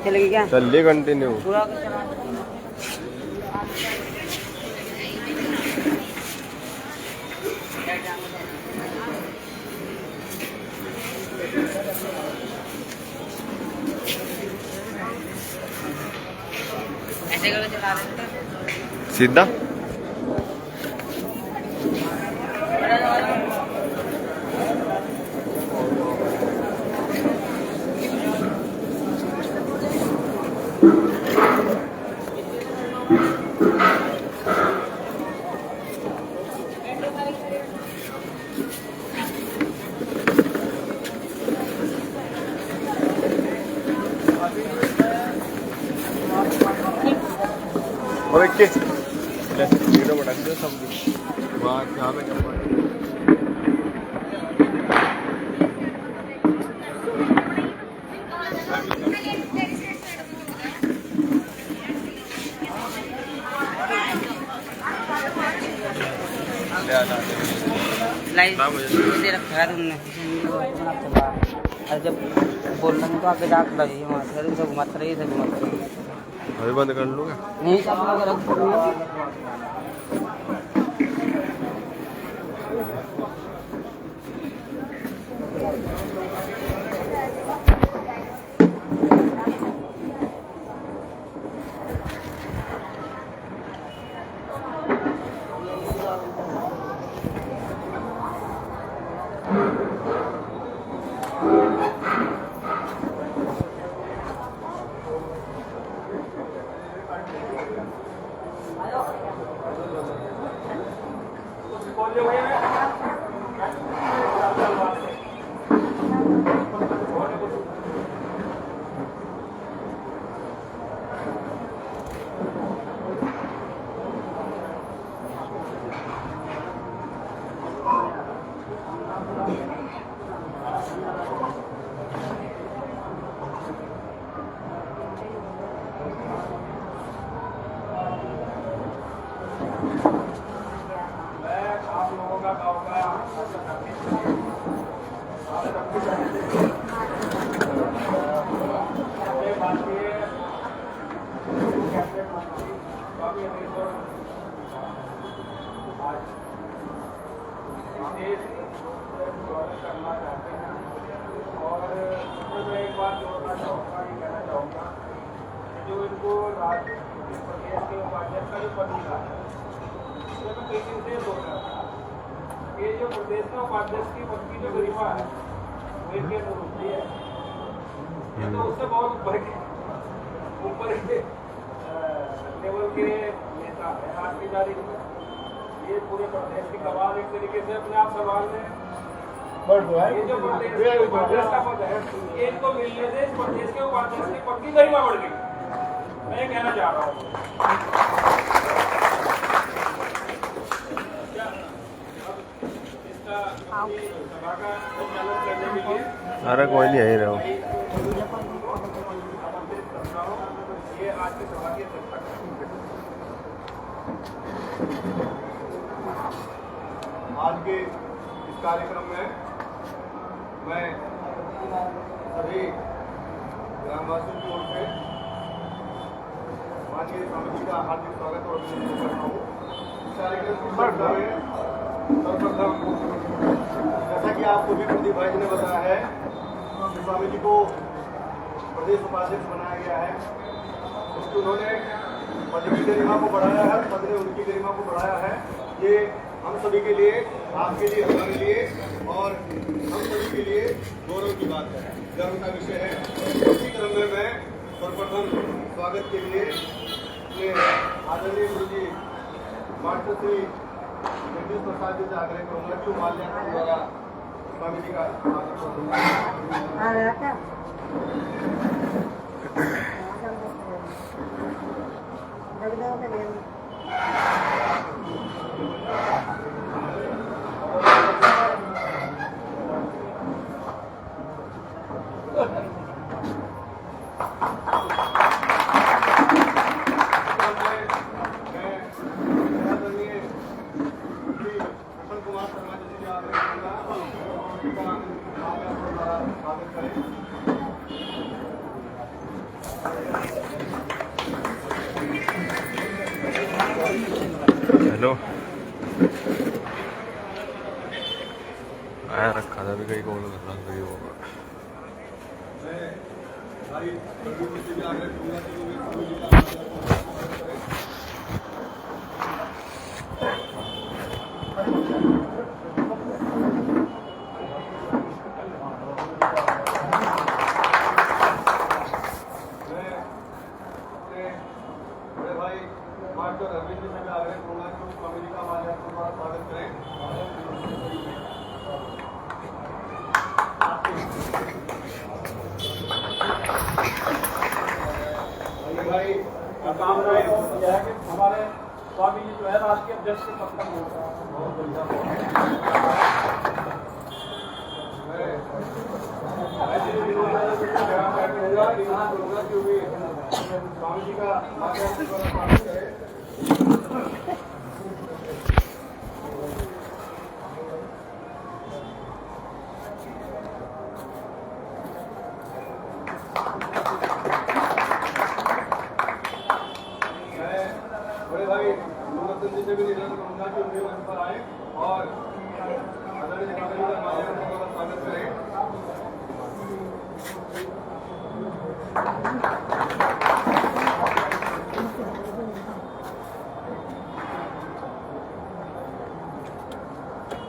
चलेगी क्या? चलिए कंटिन्यू। ऐसे करो, चला रहे सीधा और एक के वीडियो बना दो सब वहाँ यहाँ पे क्या मुझे रखा है तुमने। जब बोलना तो आगे डाक लगी वहाँ से सब घुमाते रहिए, सब घुमाते रहिए। अभी बंद कर लूँगा नहीं सब लोग रख जो इनको राज्य प्रदेश के उपाध्यक्ष का जो पद मिला है उसमें मैं कई दिन से बोल रहा था ये जो प्रदेश के उपाध्यक्ष की पद की जो गरिमा है वो इनके अनुरूप है। ये तो उससे बहुत ऊपर के लेवल के नेता है आज की तारीख में। ये पूरे प्रदेश की कमान एक तरीके से अपने आप संभाल रहे हैं। ये जो प्रदेश के उपाध्यक्ष का पद है ये इनको मिलने से प्रदेश के उपाध्यक्ष की पद की गरिमा बढ़ गई। मैं ये कहना चाह रहा हूँ। इसका सभा का संचालन करने के लिए अरे कोई नहीं यही रहो। ये आज की सभा की अध्यक्षता आज के इस कार्यक्रम में मैं सभी ग्रामवासियों की ओर से माननीय स्वामी जी का हार्दिक स्वागत और अभिनंदन करता हूँ। इस कार्यक्रम की शुरुआत में सर्वप्रथम जैसा कि आपको भी प्रदीप भाई ने बताया है कि स्वामी जी को प्रदेश उपाध्यक्ष बनाया गया है। उसकी उन्होंने पद की गरिमा को बढ़ाया है, पद ने उनकी गरिमा को बढ़ाया है। ये हम सभी के लिए, आपके लिए, हमारे लिए और हम सभी के लिए गौरव की बात है, गर्व का विषय है। इसी क्रम में मैं सर्वप्रथम स्वागत के लिए अपने आदरणीय गुरु जी मास्टर श्री जगदीश प्रसाद जी से आग्रह करूँगा कि माल्यार्पण द्वारा स्वामी जी का स्वागत करूँगा। हेलो आया रखा था भी कई कॉल करना सही होगा। काम है कि हमारे स्वामी जी जो है राष्ट्रीय अध्यक्ष से पद तक बहुत स्वामी जी का बड़े भाई से भी निवेदन करूंगा कि उनके मंच पर आए और आदरणीय जनाब का माध्यम से स्वागत करें।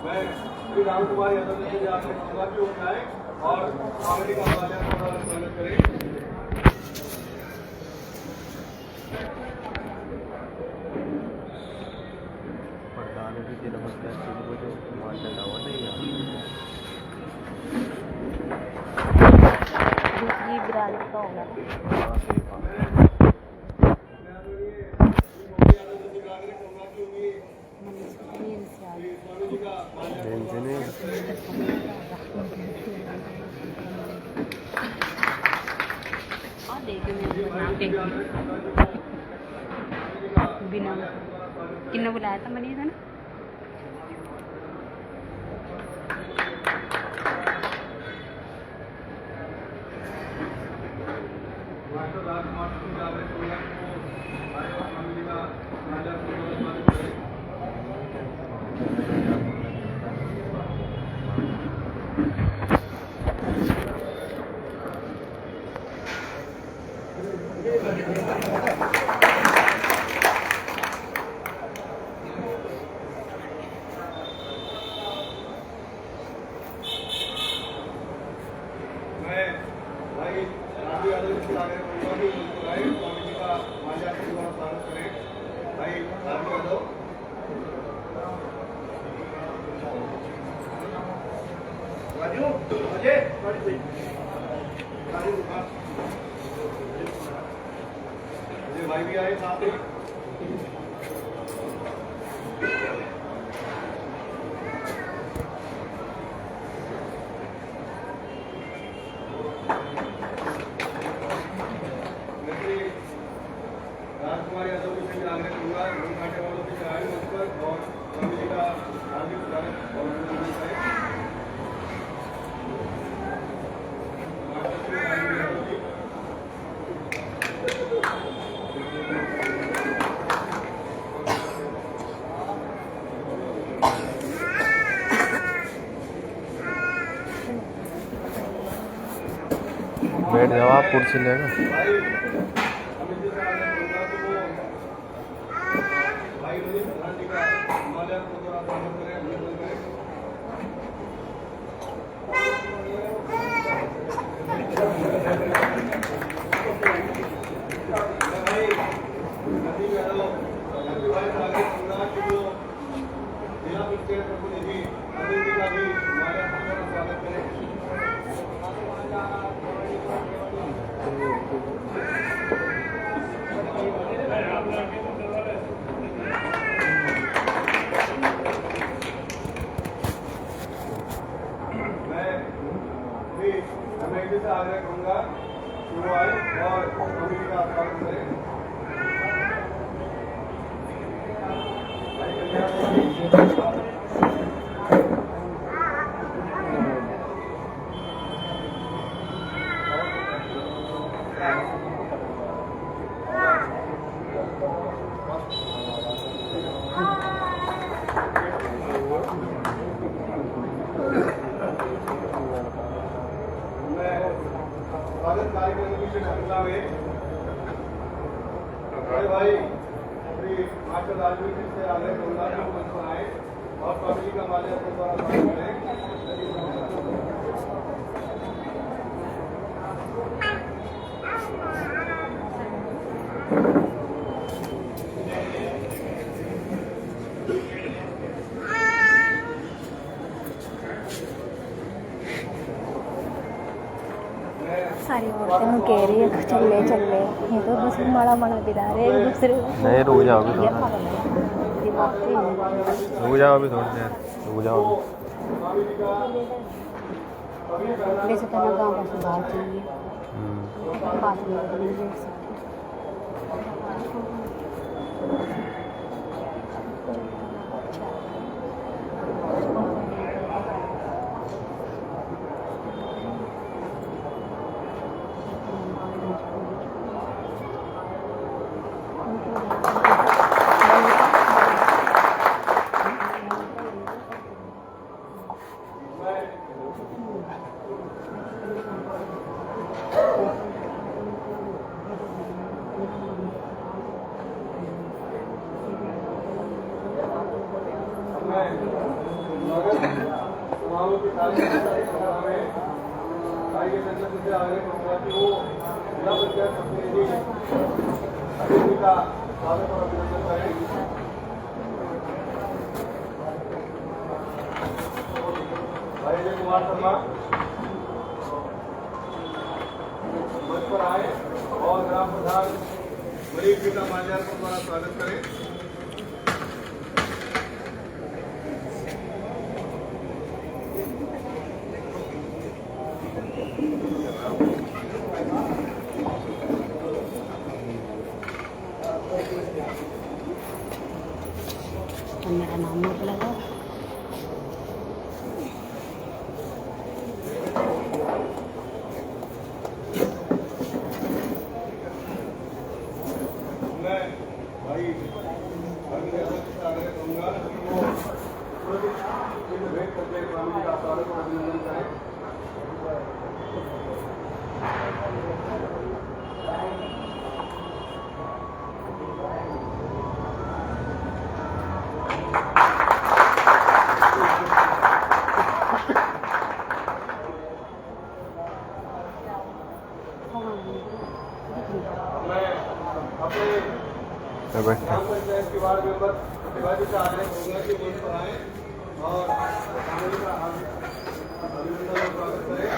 मैं श्री राम कुमार यादव जी से आपसे कहूंगा कि वो आए और कॉमेडी का माध्यम से स्वागत करें। बिना किन्ने बुलाया था मनीष ने भाई भी आए साथ में। राजकुमार यादव जी से आग्रह करूंगा घाटे वालों के चाय मंच पर और स्वामी जी का हार्दिक स्वागत और बैठ जाओ आप कुर्सी लेगा। से आग्रह करूंगा कि वो आए और स्वामी जी का स्वागत करें। की श्रृंखला में बड़े भाई श्री मास्टर राजवीर जी से आग्रह करूंगा कि मंच पर आए और स्वामी जी का माल्यार्पण द्वारा स्वागत करें। सारी औरतें हम कह रही है चले चले, ये तो बस माड़ा माड़ा बिता रहे एक दूसरे को। नहीं, रुक जाओ अभी ये थोड़ा। पागल है, दिमाग से ही। रुक जाओ अभी थोड़ी देर, रुक जाओ अभी। वैसे तो ना गाँव का सुधार चाहिए, बात नहीं करनी चाहिए। समारोह की तारीख में भाई के संगठन से आगे कहूँगा कि वो जिला पंचायत प्रतिनिधि अतिथि का स्वागत और अभिनंदन करें। भाई अजय कुमार शर्मा मंच पर आए और ग्राम प्रधान मरीज जी का माल्यार्पण द्वारा स्वागत करें। मेरा नाम मत लगा। मैं भाई अरविंद यादव जी से आग्रह करूंगा कि वो चिन्ह भेंट करके स्वामी जी का स्वागत और अभिनंदन करें। मैं अपने ग्राम पंचायत के वार्ड मेंबर प्रतिभा जी से आग्रह करूंगा कि मंच पर आए और स्वामी जी का अभिनंदन और स्वागत करें।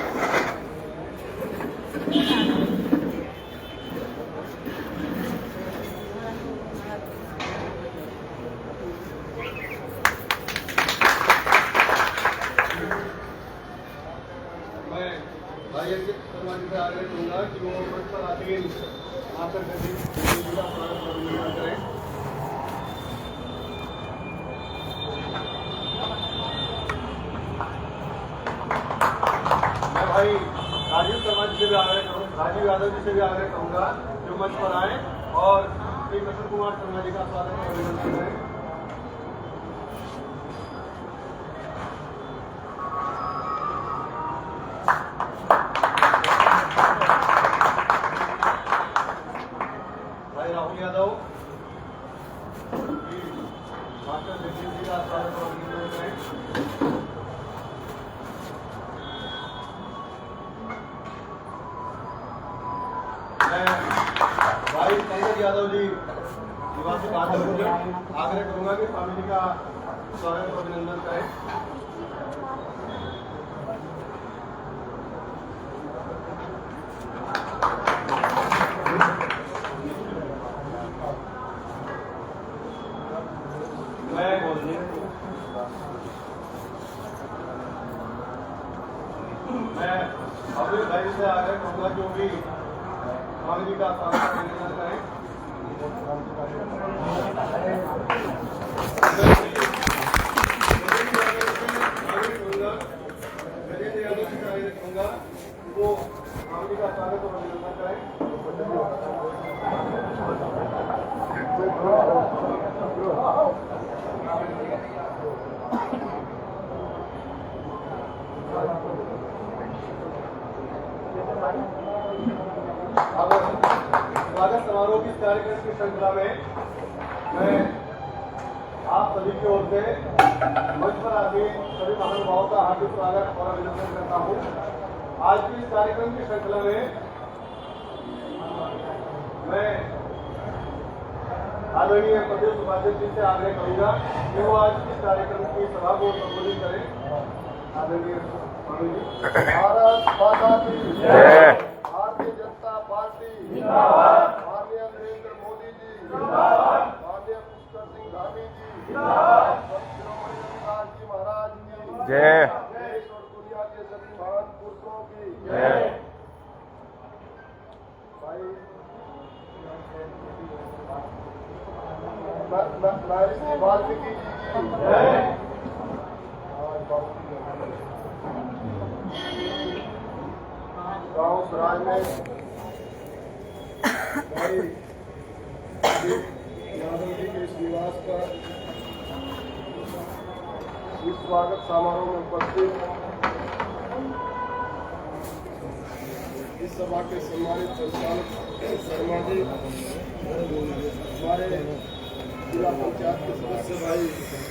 मैं भाई अंकित शर्मा जी से आग्रह करूंगा कि वो मंच पर आते ही आकर के जी का स्वागत और अभिनंदन करें। मैं भाई राजीव शर्मा जी से भी आग्रह करूँगा, राजीव यादव जी से भी आग्रह करूंगा जो मंच पर आए और श्री कृष्ण कुमार शर्मा जी का स्वागत और अभिनंदन करें। भाई राहुल यादव मास्टर जगदीश जी का स्वागत और अभिनंदन करें। मैं भाई पंकज यादव जी निवासी बादल आग्रह करूंगा कि स्वामी जी का स्वागत और अभिनंदन करें। मैं अभी भाई से आग्रह करूंगा जो भी स्वामी जी का स्वागत और अभिनंदन करें। गजेंद्र यादव जी से आग्रह करूंगा वो स्वामी जी का स्वागत और अभिनंदन करें। अब स्वागत समारोह की कार्यक्रम की श्रृंखला में मैं आप सभी की ओर से मंच पर आके सभी महानुभावों का हार्दिक स्वागत और अभिनंदन करता हूँ। आज की इस कार्यक्रम की श्रृंखला में मैं आदरणीय प्रदेश उपाध्यक्ष जी से आग्रह करूंगा कि वो आज इस कार्यक्रम की सभा को संबोधित करें। आदरणीय स्वामी जी। भारत माता की जय। भारतीय जनता पार्टी जिंदाबाद। माननीय नरेंद्र मोदी जी जिंदाबाद। माननीय पुष्कर सिंह धामी जी जिंदाबाद। श्रीमती रविदास जी महाराज की जय। देश और दुनिया के सभी महान पुरुषों की जय। भाई महर्षि वाल्मीकि जी की जय। गाँव सराय में भाई यादव जी के इस निवास पर इस स्वागत समारोह में उपस्थित इस सभा के सम्मानित संचालक शर्मा जी, हमारे जिला पंचायत के सदस्य भाई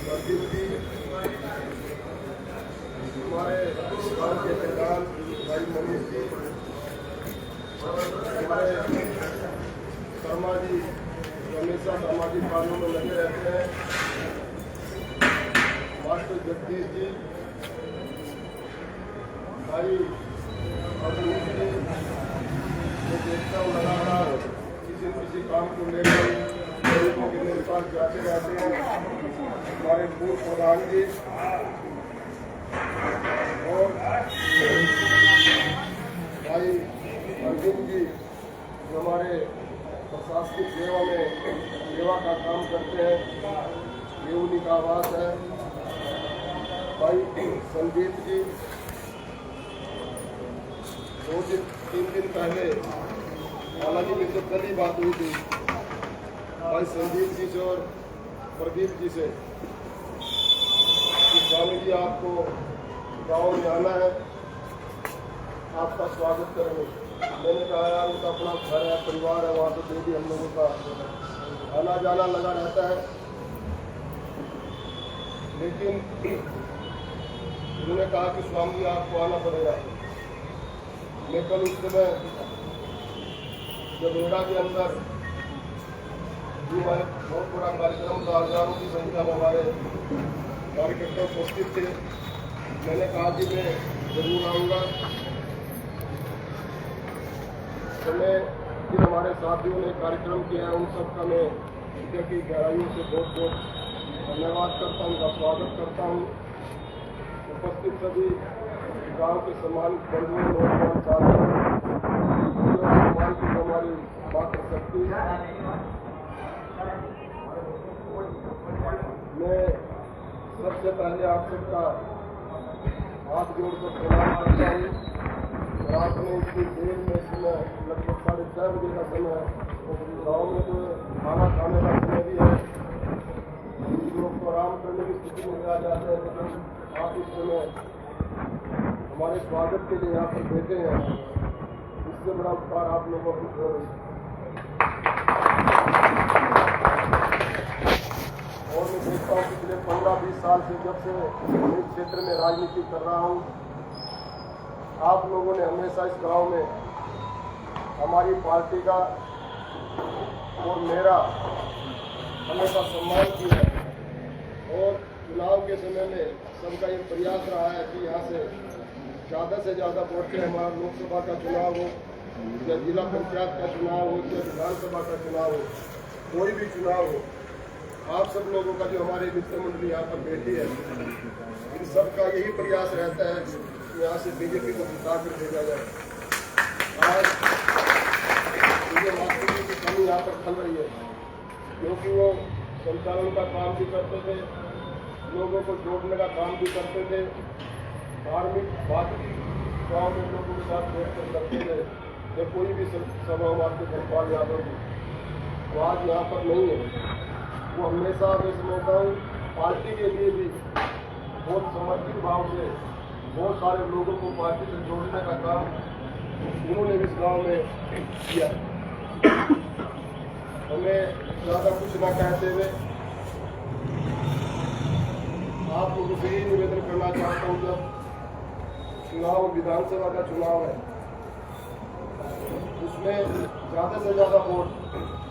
प्रदीप जी, हमारे गाँव के प्रधान भाई मनीष जी, हमारे शर्मा जी हमेशा सामाजिक कार्यों में लगे रहते हैं, मास्टर जगदीश जी, भाई अभिनीत जी, मैं देखता हूँ लगातार किसी न किसी काम को लेकर गरीबों के मेरे पास जाते रहते हैं। हमारे पूर्व प्रधान जी और भाई अर्जुन जी जो हमारे प्रशासनिक सेवा में सेवा का काम करते हैं, ये उन्हीं का आवास है। भाई संदीप जी 2-3 दिन पहले हालांकि मेरी तो कल ही बात हुई थी भाई संदीप जी से और प्रदीप जी से कि स्वामी जी आपको गाँव में आना है, आपका स्वागत करेंगे। मैंने कहा यार उनका अपना घर है, परिवार है, वहाँ तो डेली हम लोगों का आना जाना लगा रहता है, लेकिन उन्होंने कहा कि स्वामी जी आपको आना पड़ेगा। मैं कल उस समय जब रेड़ा के अंदर बहुत बड़ा कार्यक्रम था, हजारों की संख्या में हमारे कार्यकर्ता उपस्थित थे, मैंने कहा कि मैं जरूर आऊँगा। तो मैं जिन हमारे साथियों ने कार्यक्रम किया है उन सबका मैं हृदय की गहराइयों से बहुत बहुत धन्यवाद करता हूँ, उनका स्वागत करता हूँ। उपस्थित सभी गांव के सम्मानित बंधुओं, नौजवान साथियों, सम्मान की हमारी मात्र शक्ति, मैं सबसे पहले आप सबका हाथ जोड़कर प्रणाम करता हूँ। रात में इतनी देर में समय लगभग 6:30 बजे का समय है, गाँव में तो खाना खाने का समय भी है, लोग को आराम करने की स्थिति में आ जाते हैं, लेकिन आप इस समय हमारे स्वागत के लिए यहाँ पर बैठे हैं, इससे बड़ा उपकार आप लोगों को हो रही है। और मैं देखता हूँ पिछले 15-20 साल से जब से इस क्षेत्र में राजनीति कर रहा हूँ, आप लोगों ने हमेशा इस गांव में हमारी पार्टी का और मेरा हमेशा सम्मान किया है। और चुनाव के समय में सबका ये प्रयास रहा है कि यहाँ से ज़्यादा वोट से हमारा लोकसभा का चुनाव हो या जिला पंचायत का चुनाव हो या विधानसभा का चुनाव हो, कोई भी चुनाव हो, आप सब लोगों का जो हमारे मित्र मंडली यहाँ पर बैठी है, इन सब का यही प्रयास रहता है कि यहाँ से बीजेपी को जिता कर भेजा जाए। आज मुझे मास्टर जी की कमी यहाँ पर खल रही है, क्योंकि वो संचालन का काम भी करते थे, लोगों को जोड़ने का काम भी करते थे, धार्मिक बात गाँव में लोगों के साथ बैठकर करते थे। या कोई भी सभा हो आपके धनपाल यादव जी, वो आज यहाँ पर नहीं है। वो हमेशा मैं समझता हूँ पार्टी के लिए भी बहुत समर्पित भाव से बहुत सारे लोगों को पार्टी से जोड़ने का काम उन्होंने भी इस गाँव में किया। हमें ज़्यादा कुछ ना कहते हुए आप लोगों से ही निवेदन करना चाहता हूँ, जब चुनाव विधानसभा का चुनाव है उसमें ज़्यादा से ज़्यादा वोट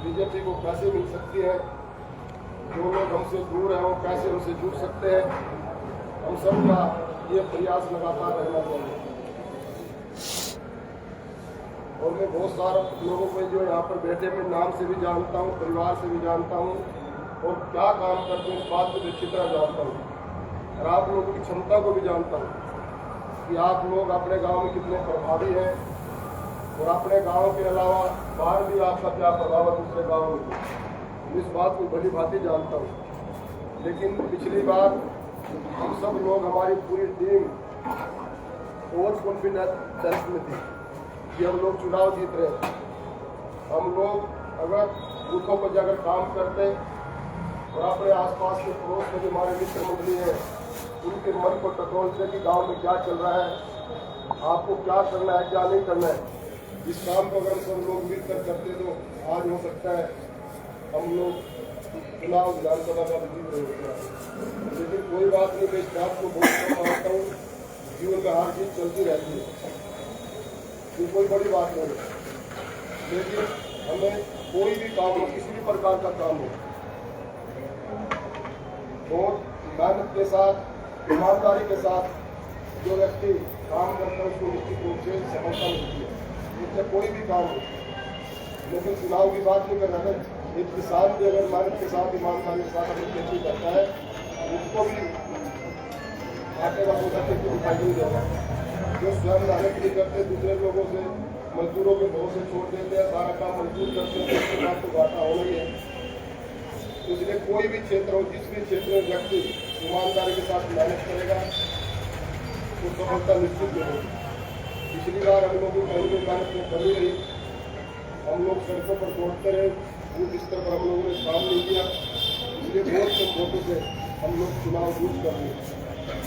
बीजेपी को कैसे मिल सकती है, जो लोग हमसे दूर हैं वो कैसे हमसे जुड़ सकते हैं, हम सबका ये प्रयास लगातार रहना चाहिए। और मैं बहुत सारे लोगों को जो यहाँ पर बैठे मैं नाम से भी जानता हूँ, परिवार से भी जानता हूँ और क्या काम करते हैं इस बात को अच्छी तरह जानता हूँ और आप लोगों की क्षमता को भी जानता हूँ कि आप लोग अपने गांव में कितने प्रभावी हैं और अपने गांव के अलावा बाहर भी आपका क्या प्रभाव है दूसरे गाँव में, इस बात को बड़ी भांति जानता हूँ। लेकिन पिछली बार हम सब लोग, हमारी पूरी टीम ओवर कॉन्फिडेंस में थी कि हम लोग चुनाव जीत रहे हैं। हम लोग अगर बूथों पर जाकर काम करते और अपने आसपास के पड़ोस में जो हमारे मित्र मंडली है उनके मन को टटोलते कि गांव में क्या चल रहा है, आपको क्या करना है क्या नहीं करना है, इस काम को अगर हम सब लोग मिलकर करते तो आज हो सकता है हम लोग चुनाव विधानसभा का जीत रहे होते हैं। लेकिन कोई बात नहीं, मैं इस बात को बहुत कम मानता हूँ, जीवन में हार जीत चलती रहती है, ये कोई बड़ी बात नहीं है। लेकिन हमें कोई भी काम हो, किसी भी प्रकार का काम हो, बहुत मेहनत के साथ, ईमानदारी के साथ जो व्यक्ति काम करता है उसको निश्चित रूप से सफलता मिलती है, इससे कोई भी काम हो। लेकिन चुनाव की बात नहीं कर रहा है, एक किसान भी अगर मेहनत के साथ, ईमानदारी के साथ अपनी खेती करता है उसको भी आटे का पौधा खेती दिखाई नहीं देगा। जो स्वयं मेहनत नहीं करते, दूसरे लोगों से, मजदूरों के भरोसे छोड़ देते हैं, सारा काम मजदूर करते हैं, उसके बाद तो घाटा होना ही है। इसलिए कोई भी क्षेत्र हो, जिस भी क्षेत्र में व्यक्ति ईमानदारी के साथ मेहनत करेगा तो सफलता निश्चित मिलेगी। पिछली बार हम लोगों की पहली मेहनत में कमी रही, हम लोग सड़कों पर दौड़ते रहे, बूथ स्तर पर हम लोगों ने काम नहीं किया, इसलिए बहुत से वोटों से हम लोग चुनाव जीत कर लिए।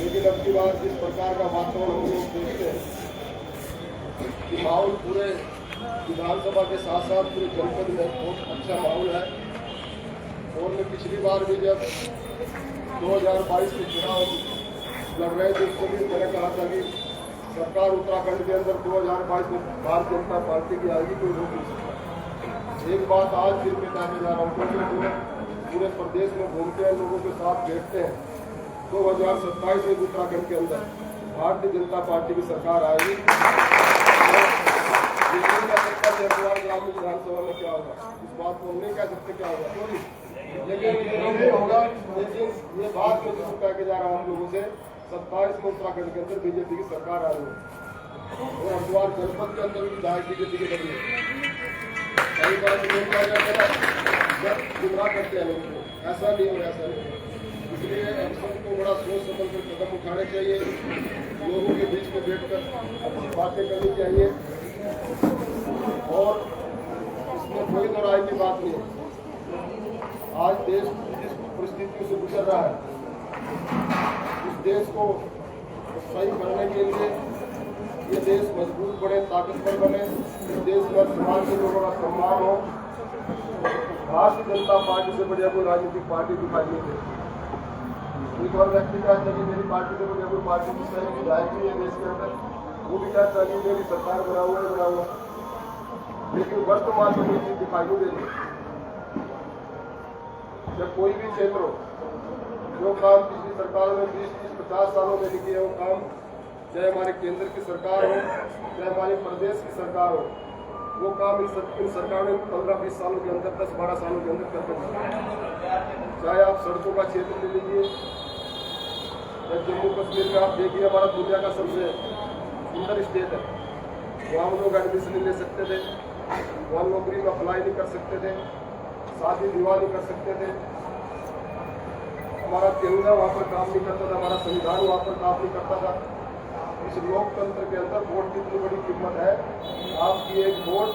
लेकिन अब की बार जिस प्रकार का वातावरण हम लोग देखते हैं कि माहौल पूरे विधानसभा के साथ साथ पूरे जनपद में बहुत अच्छा माहौल है। और मैं पिछली बार भी जब 2022 के चुनाव लड़ रहे थे उसको भी मैंने कहा था कि सरकार उत्तराखंड के अंदर 2022 में भारतीय जनता पार्टी की आएगी, कोई रोक नहीं सकता। एक बात आज फिर मैं कहने जा रहा हूँ, क्योंकि पूरे प्रदेश में घूमते हैं, लोगों के साथ बैठते हैं, 2027 में उत्तराखंड के अंदर भारतीय जनता पार्टी की सरकार आएगी। ग्रामीण विधानसभा में क्या होगा इस बात को हम नहीं कह सकते क्या होगा, सॉरी, लेकिन ये नहीं होगा। लेकिन ये बात मैं जरूर कह के जा रहा हूँ हम लोगों से, 27 में उत्तराखंड के अंदर बीजेपी की सरकार आ रही है और हरिद्वार जनपद के अंदर भी विधायक बीजेपी के बनी है। कई बार जब गुमराह करते हैं लोगों को, ऐसा नहीं हो, ऐसा नहीं हो। इसलिए हम सबको बड़ा सोच समझ कर कदम उठाने चाहिए, लोगों के बीच में बैठकर अच्छी बातें करनी चाहिए और इसमें कोई लड़ाई की बात नहीं है। आज देश जिस परिस्थितियों से गुजर रहा है, इस देश को सही करने के लिए ये देश मजबूत बने, ताकतवर बने, इस देश में समाज के लोगों का सम्मान हो। भारतीय जनता पार्टी से बढ़िया कोई राजनीतिक पार्टी दिखाई नहीं देती। एक और व्यक्ति कहता है कि मेरी पार्टी से बढ़िया कोई पार्टी जिसमें विधायक भी है देश के अंदर, वो भी कहता है कि मेरी सरकार बना हुआ है, बना हुआ, लेकिन वर्तमान में कोई चीज दिखाई नहीं दे रही। जब कोई भी क्षेत्र हो, जो काम पिछली सरकारों ने 20-50 सालों में लिखी है वो काम, चाहे हमारे केंद्र की सरकार हो चाहे हमारे प्रदेश की सरकार हो, वो काम इन सरकारों ने 15-20 सालों के अंदर, 10-12 सालों के अंदर करते। चाहे आप सड़कों का क्षेत्र ले लीजिए, जम्मू कश्मीर में आप देखिए, हमारा दुनिया का सबसे सुंदर स्टेट है, वहाँ लोग एडमिशन नहीं ले सकते थे, वहाँ नौकरी में अप्लाई नहीं कर सकते थे, शादी विवाह नहीं कर सकते थे, हमारा तिरंगा वहाँ पर काम नहीं करता था, हमारा संविधान वहाँ पर काम नहीं करता था। इस लोकतंत्र के अंदर वोट की इतनी बड़ी कीमत है, आपकी एक वोट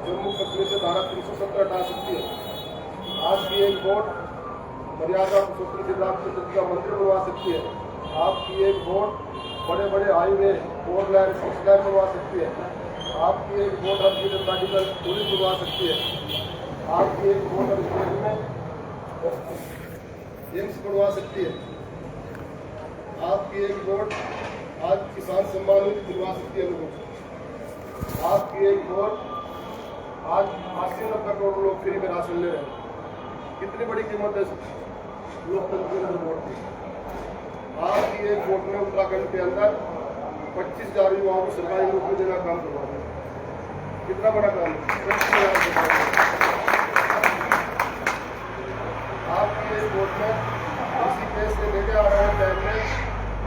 जम्मू कश्मीर से धारा 370 हटा सकती है, आपकी एक वोट मर्यादा पुरुषोत्तम श्री रामचंद्र का मंदिर बनवा सकती है, आपकी एक वोट बड़े बड़े हाईवे 4 लाइन 6 लाइन बनवा सकती है, आपकी एक वोट अब मेडिकल पुलिस बुलवा सकती है, आपकी एक वोट अब स्टेट में एम्स बनवा सकती है, आपकी एक वोट आज किसान सम्मान निधि दिलवा सकती है लोगों को, आपकी एक वोट आज 80-90 करोड़ लोग फ्री में राशन ले रहे हैं। कितनी बड़ी कीमत है लोकतंत्र के अंदर वोट की। आपकी एक वोट में उत्तराखंड के अंदर 25,000 युवाओं को सरकारी नौकरी देना काम करवा रहे हैं। कितना बड़ा काम है। आपकी एक वोट में इसी देश से लेकर आ रहे हैं टाइम में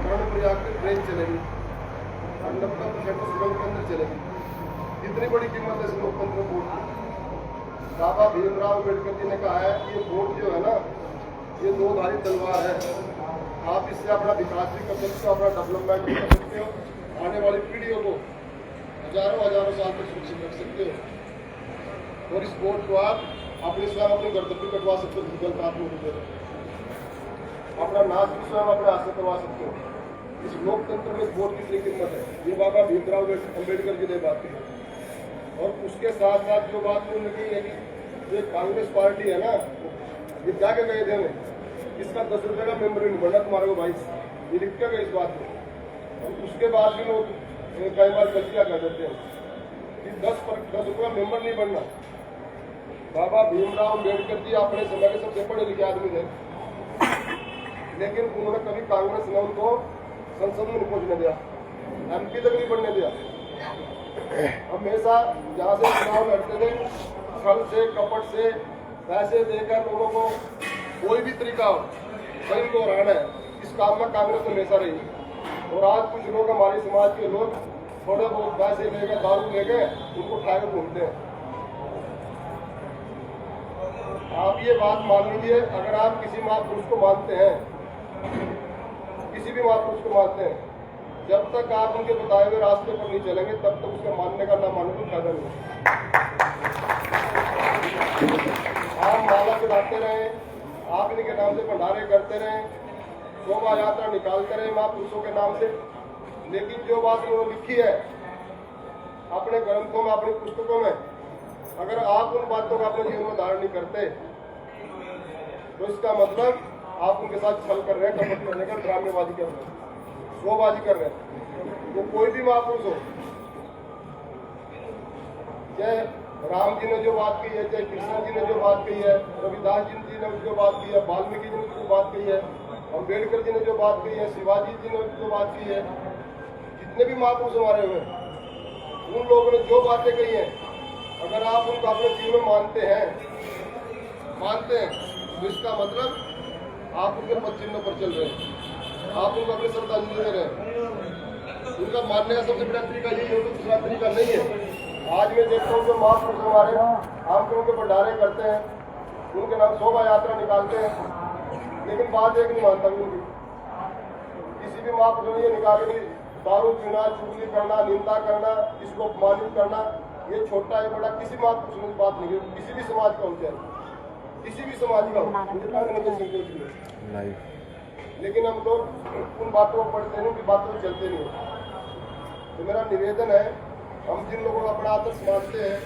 कर्णप्रयाग की ट्रेन चलेगी, 90% सुरंग के अंदर चलेगी। कितनी बड़ी कीमत है इस लोकतंत्र वोट की। बाबा भीमराव अम्बेडकर जी ने कहा है कि ये वोट जो है ना, ये दो धारी तलवार है। आप इससे अपना विकास भी कर सकते हो, अपना डेवलपमेंट भी कर सकते हो, आने वाली पीढ़ियों को हजारों साल तक सुरक्षित रख सकते हो। और इस वोट को आप अपने स्वयं अपने गर्दन भी कटवा सकते हो, गलत आदमी को दे अपना नाच भी स्वयं अपने हाथ से करवा सकते हो। इस लोकतंत्र में वोट कितनी कीमत है, ये बाबा भीमराव अम्बेडकर जी ने बात की। और उसके साथ साथ जो बात उन्होंने है कि ये कांग्रेस पार्टी है ना, ये क्या क्या गए थे हमें, इसका 10 रुपये का मेम्बर नहीं बनना तुम्हारे को भाई, ये लिख के गए इस बात में। और उसके बाद भी लोग कई बार गलतियाँ कर देते हैं कि 10 रुपये मेम्बर नहीं बनना। बाबा भीमराव अम्बेडकर जी अपने समय के सबसे पढ़े लिखे आदमी थे, लेकिन उन्होंने कभी कांग्रेस ने उनको संसद में नहीं पहुंचने दिया, MP तक नहीं बनने दिया। हमेशा जहाँ से चुनाव लड़ते थे, छल से कपट से पैसे देकर लोगों को कोई भी तरीका हो सही को हराना है, इस काम में कांग्रेस हमेशा रही। और आज कुछ लोग, हमारे समाज के लोग थोड़े बहुत पैसे लेकर, दारू लेकर उनको उठा के घूमते हैं। आप ये बात मान लीजिए, अगर आप किसी महापुरुष को मानते हैं, किसी भी महापुरुष को मानते हैं, जब तक आप उनके बताए हुए रास्ते पर नहीं चलेंगे, तब तक उसका मानने का ना मानने को फायदा नहीं। आप माला चढ़ाते रहें, आप इनके नाम से भंडारे करते रहें, शोभा यात्रा निकालते रहें महापुरुषों के नाम से, लेकिन जो बात उन्होंने लिखी है अपने ग्रंथों में, अपनी पुस्तकों में, अगर आप उन बातों का अपने जीवन में धारण नहीं करते, तो इसका मतलब आप उनके साथ छल कर रहे हैं, कपट करने का, ड्रामेबाजी कर रहे हैं, शोबाजी कर रहे हैं। वो कोई भी महापुरुष हो, चाहे राम जी ने जो बात कही है, चाहे कृष्ण जी ने जो बात कही है, रविदास जी ने जो बात की है, वाल्मीकि जी ने जो बात कही है, अम्बेडकर जी ने जो बात कही है, शिवाजी जी ने जो बात की है, जितने भी महापुरुष हमारे हुए, उन लोगों ने जो बातें कही हैं, अगर आप उनको अपने जीवन में मानते हैं, तो इसका मतलब आप उनके पद चिन्हों पर चल रहे हैं, आप उनको अपनी श्रद्धांजलि दे रहे हैं। उनका मानने का सबसे बड़ा तरीका यही है, दूसरा तरीका नहीं है। आज मैं देखता हूँ जो महापुरुष हमारे आम के उनके भंडारे करते हैं, उनके नाम शोभा यात्रा निकालते हैं, लेकिन बात एक नहीं मानता उनकी। किसी भी महापुरुष ने ये निकाले कि दारू पीना, चुगली करना, निंदा करना, इसको अपमानित करना, ये छोटा है बड़ा, किसी महापुरुष ने बात नहीं की। किसी भी समाज का हो, चाहे किसी भी समाज का हो, लेकिन हम लोग उन बातों को पढ़ते नहीं, उनकी बातों को चलते नहीं। तो मेरा निवेदन है, हम जिन लोगों को अपना आदर्श मानते हैं,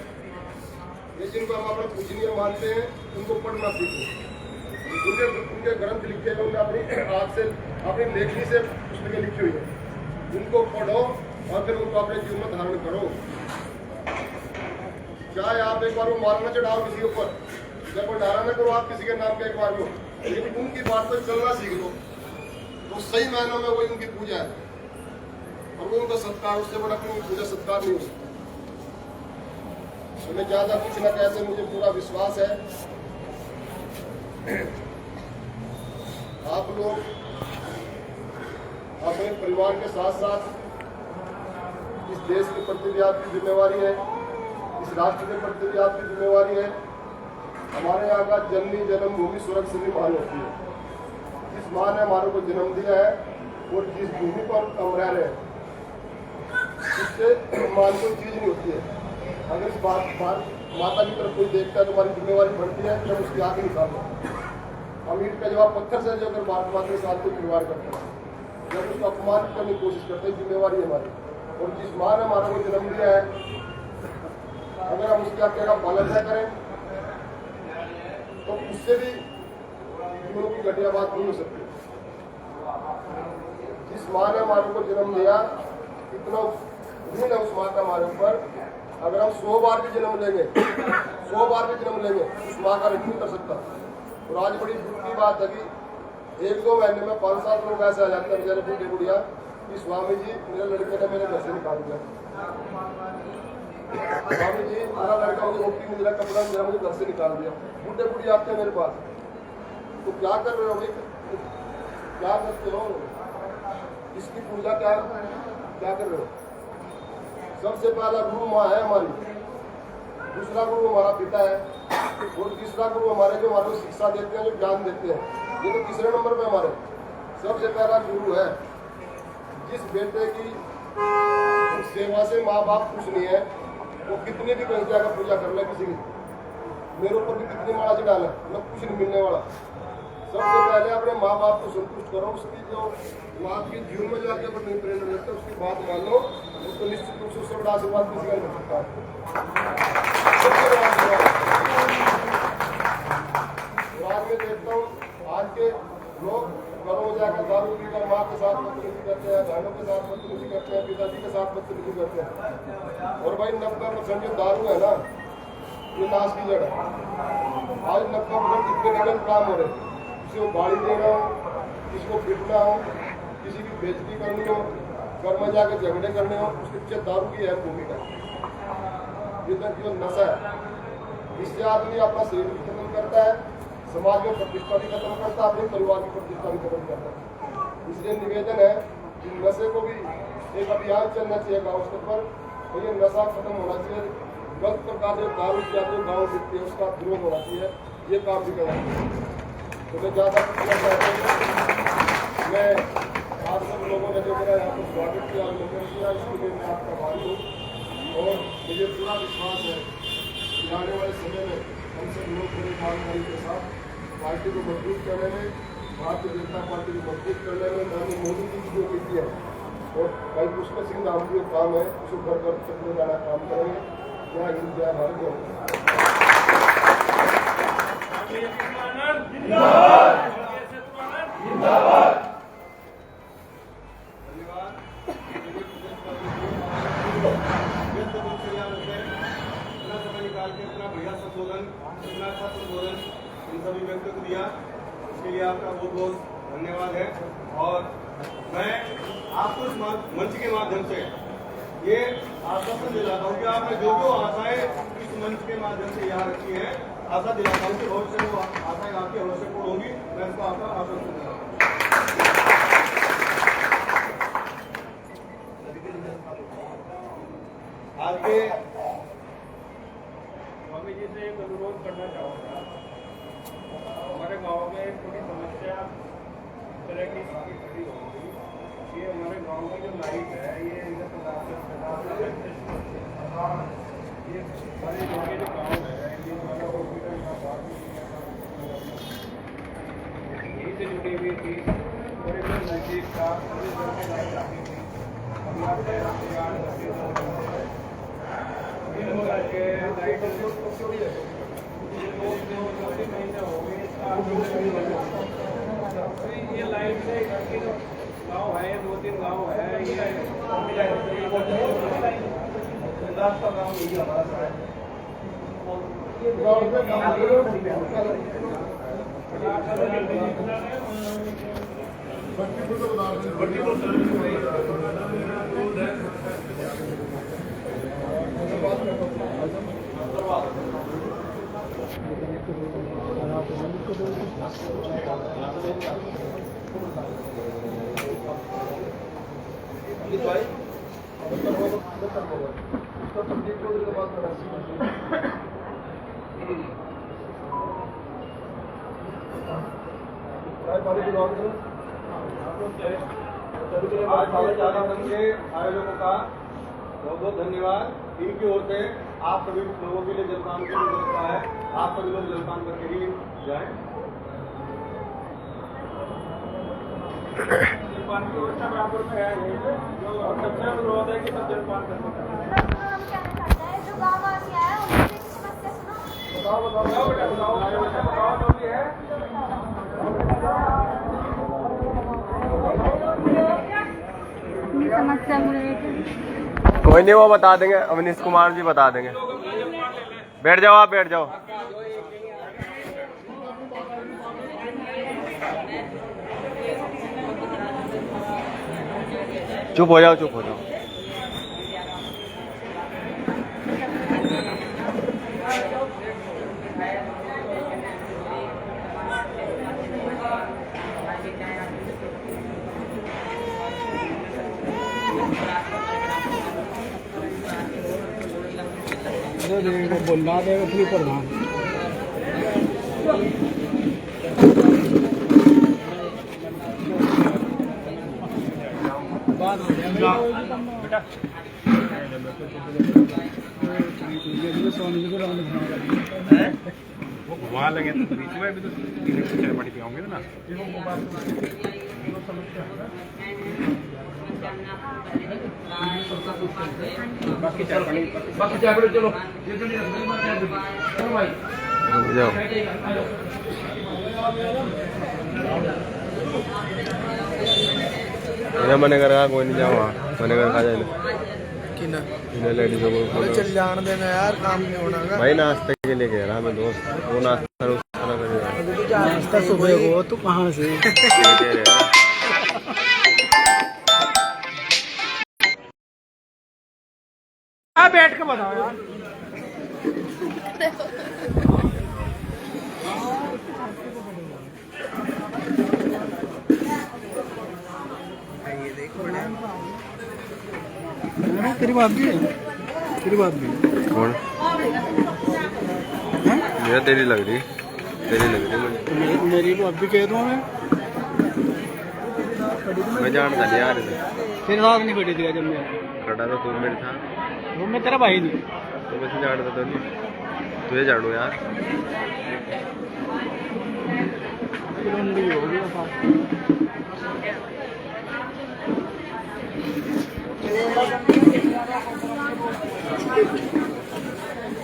ये जिनको हम अपने पूजनीय मानते हैं, उनको पढ़ना सीखें। उनके ग्रंथ लिखे हैं, उन्होंने अपनी हाथ से, अपनी लेखनी से पुस्तकें लिखी हुई है, उनको पढ़ो और फिर उनको अपने जीवन में धारण करो। चाहे आप एक बार वो मालना चढ़ाओ किसी के ऊपर, जब भंडारा न करो आप किसी के नाम पे एक बार को, लेकिन उनकी बात पर चलना सीख लो, तो सही मायनों में वही उनकी पूजा है और वो उनका सत्कार, उससे बड़ा कोई पूजा सत्कार नहीं हो सकता। तो मैं ज्यादा कुछ न कहते, मुझे पूरा विश्वास है आप लोग अपने परिवार के साथ साथ इस देश के प्रति भी आपकी जिम्मेवारी है, इस राष्ट्र के प्रति भी आपकी जिम्मेवारी है। हमारे यहाँ का जननी जन्मभूमि स्वर्ग से भी मान होती है। जिस माँ ने हमारे को जन्म दिया है और जिस भूमि पर हम रह रहे हैं, उससे मान कोई चीज नहीं होती है। अगर इस बात माता की तरफ कोई देखता है तो हमारी जिम्मेवारी बढ़ती है कि हम उसकी आगे निकाल दें। हम ईंट का जवाब पत्थर से जो अगर भारत माता के साथ कोई परिवार करते हैं, जब उसको अपमानित करने की कोशिश करते हैं, जिम्मेवारी है हमारी। और जिस माँ ने हमारा को जन्म दिया है अगर हम उसकी आज्ञा का पालन न करें तो उससे भी जीवों की घटिया बात नहीं हो सकती। जिस माँ ने हमारे को जन्म दिया, इतना ऋण है उस माँ का हमारे ऊपर। अगर हम 100 बार भी जन्म लेंगे, 100 बार भी जन्म लेंगे, उस माँ का ऋण नहीं कर सकता। और आज बड़ी दुख की बात है कि 1-2 महीने में 5-7 लोग ऐसे आ जाते हैं बेचारे बूढ़े बुढ़िया कि स्वामी जी मेरे लड़के ने मेरे घर से निकाल दिया, स्वामी जी मेरा लड़का मुझे रोटी नहीं दिला, कपड़ा नहीं दिला, मुझे घर से निकाल दिया। बूढ़े बुढ़िया आते हैं मेरे पास, तो क्या कर रहे हो भाई, क्या करते हो, इसकी पूजा क्या कर रहे हो? सबसे पहला गुरु माँ है हमारी, दूसरा गुरु हमारा पिता है, और तीसरा गुरु हमारे जो हमारे को शिक्षा देते हैं, जो ज्ञान देते हैं, ये तो तीसरे नंबर पे हमारे सबसे पहला गुरु है। जिस बेटे की सेवा से माँ बाप खुश नहीं है, वो कितनी भी कंसिया का पूजा कर ले, किसी की मेरे ऊपर भी कितनी माला चढ़ा ले, मैं कुछ नहीं मिलने वाला। सबसे पहले अपने माँ बाप को संतुष्ट करो, उसकी जो माँ की जीवन में जो आपके ऊपर प्रेरणा रहता है उसकी बात मान लो, उसको निश्चित रूप से उससे बड़ा आशीर्वाद किसी का नहीं कर सकता। आज मैं देखता हूँ आज के लोग घरों में जाकर दारू पीकर माँ के साथ बदतमीजी करते हैं, बहनों के साथ बदतमीजी करते हैं, पिताजी के साथ बदतमीजी करते हैं। और भाई 90% जो दारू है ना, ये नाश की जड़ है। आज 90% जितने गलत काम हो रहे, किसी को गाड़ी देना हो, किसी को पिटना हो, किसी की बेइज्जती करनी हो, घर में जाकर झगड़े करने हो, उसके पीछे दारू की अहम भूमिका। ये तक जो नशा है, इससे आदमी अपना शरीर भी खत्म करता है, समाज में प्रतिष्ठा भी खत्म करता है, अपने परिवार की प्रतिष्ठा भी खत्म करता है। इसलिए निवेदन है कि नशे को भी एक अभियान चलना चाहिए गाँव स्तर पर, तो ये नशा खत्म होना चाहिए। गलत प्रकार से दारू की जो गाँव दिखती है उसका विरोध होना चाहिए, ये काम भी करना चाहिए। तो मैं ज़्यादा मैं आप सब लोगों ने जो मेरा यहाँ पर स्वागत किया, अभिनंदन किया, इसके लिए मैं आपका आभारी हूँ। और मुझे पूरा विश्वास है कि आने वाले समय में हम सब लोग पूरी ईमानदारी के साथ पार्टी को मजबूत करने में, भारतीय जनता पार्टी को मजबूत करने में नरेंद्र मोदी जी की जो नीति है और भाई पुष्कर सिंह नाम जो काम है उसको घर घर तक ले जाना काम करेंगे। जय हिंद, जय भारत, जय इन सभी व्यक्तियों को दिया, इसके लिए आपका बहुत बहुत धन्यवाद है। और मैं आपको इस मंच के माध्यम से ये आश्वासन दिलाता हूँ कि आपने जो आशाएं इस मंच के माध्यम से यहाँ रखी है, आशा दिलाता हूँ कि भविष्य में वो आशाएं आपकी अवश्य पूर्ण होगी। मैं इसको आपका आश्वासन दिलाता हूँ। आज के स्वामी जी से एक अनुरोध करना चाहूँगा। हमारे गांव में एक थोड़ी समस्या तरह की खड़ी हो गई। ये हमारे गांव में जो लाइट है, ये ये हमारे जो गाँव है, ये हमारा हॉस्पिटल यहीं से जुड़ी हुई थी और एकदम नजदीक था, लाइट आती थी। अभी आप ये लाइट से गाँव है, 2-3 गाँव है, ये रास्ता गाँव यही हमारा है। आयोजकों का बहुत बहुत धन्यवाद। इनकी ओर से आप सभी लोगों के लिए जलपान की व्यवस्था है, आप सभी लोग जलपान करके ही जाएं। जलपान की व्यवस्था बराबर में है, और सबसे अनुरोध है कि सब जलपान कर सकते हैं। समस्या कोई नहीं, वो बता देंगे, अवनीश कुमार जी बता देंगे। बैठ जाओ, आप बैठ जाओ। चुप हो जाओ, चुप हो जाओ। बोलना दे प्रधान वो घुमा लेंगे तो बीच में भी तो चाय पानी पियाओगे ना। बाकी चाय पानी चलो भाई जाओ। मैंने कहा कोई नहीं जाओ वहाँ, मैंने कहा खा जाए लेडीजों को चल जान देना यार, काम नहीं होना भाई। नाश्ते के लिए कह रहा मैं दोस्त, वो नाश्ता नाश्ता सुबह को तो कहाँ से बैठ के बताओ यार। तेरी बात भी है, तेरी बात भी कौन मेरा तेरी लग रही मुझे। मेरी बात भी कह दूँ मैं जानता नहीं यार, तेरे साथ नहीं खड़ी थी जब मैं खड़ा तो तू मेरे था, वो मैं तेरा भाई नहीं। तो मैं जानता तो नहीं, तुझे जानू यार। हो गया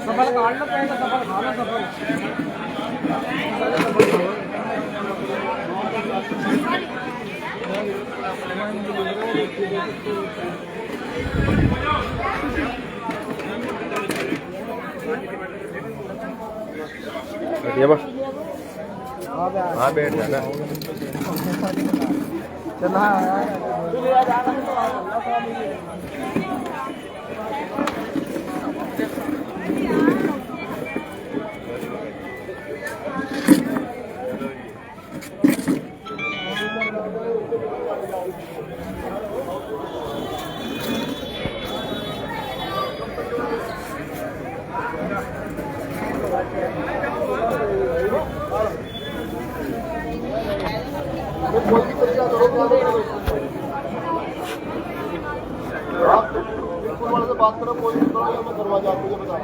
सफल काट लो, पहले सफल खा लो, सफल हाँ बैठ जाना। चला कोई भी तरीका करो, आप बिल्कुल वाले से बात करो, कोई भी प्रॉब्लम मैं करवा जाऊँ, मुझे बता।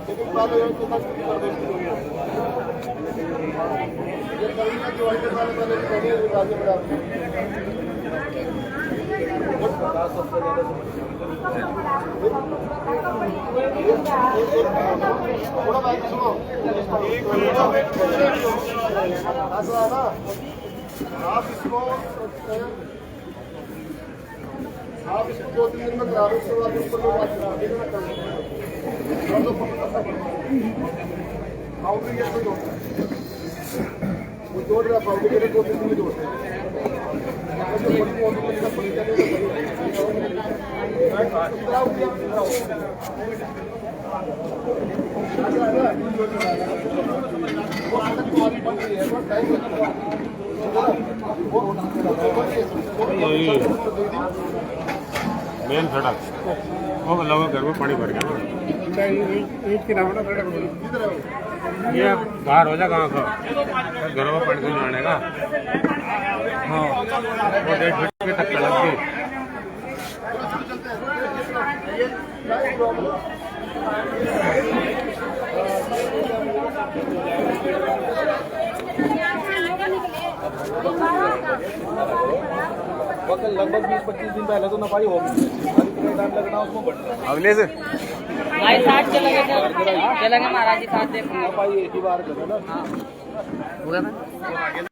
लेकिन पहले ये कितना कर देती है ये करेंगे जो आगे साले पहले करेंगे राजे बड़ा थोड़ा बात सुनो। ऐसा है ना, आप इसको 2-3 दिन में करा दो, उसके बाद ऊपर लोग बात करा देना बाउंड्री गेट में जोड़ना वो जोड़ रहा बाउंड्री गेट 2-3 दिन में जोड़ते हैं। मेन सड़क वो लोगों घर में पानी भर गया, ये बाहर हो जा कहाँ का घरों में पानी नहीं आने का। हाँ वो 1.5 फीट तक लग गई। लगभग 20-25 दिन पहले तो नपाई होगी, टाइम लगना उसमें बढ़ना। अवनीश भाई साथ चलेंगे महाराज जी साथ देखूंगा भाई एक ही बार करो ना। हो गया।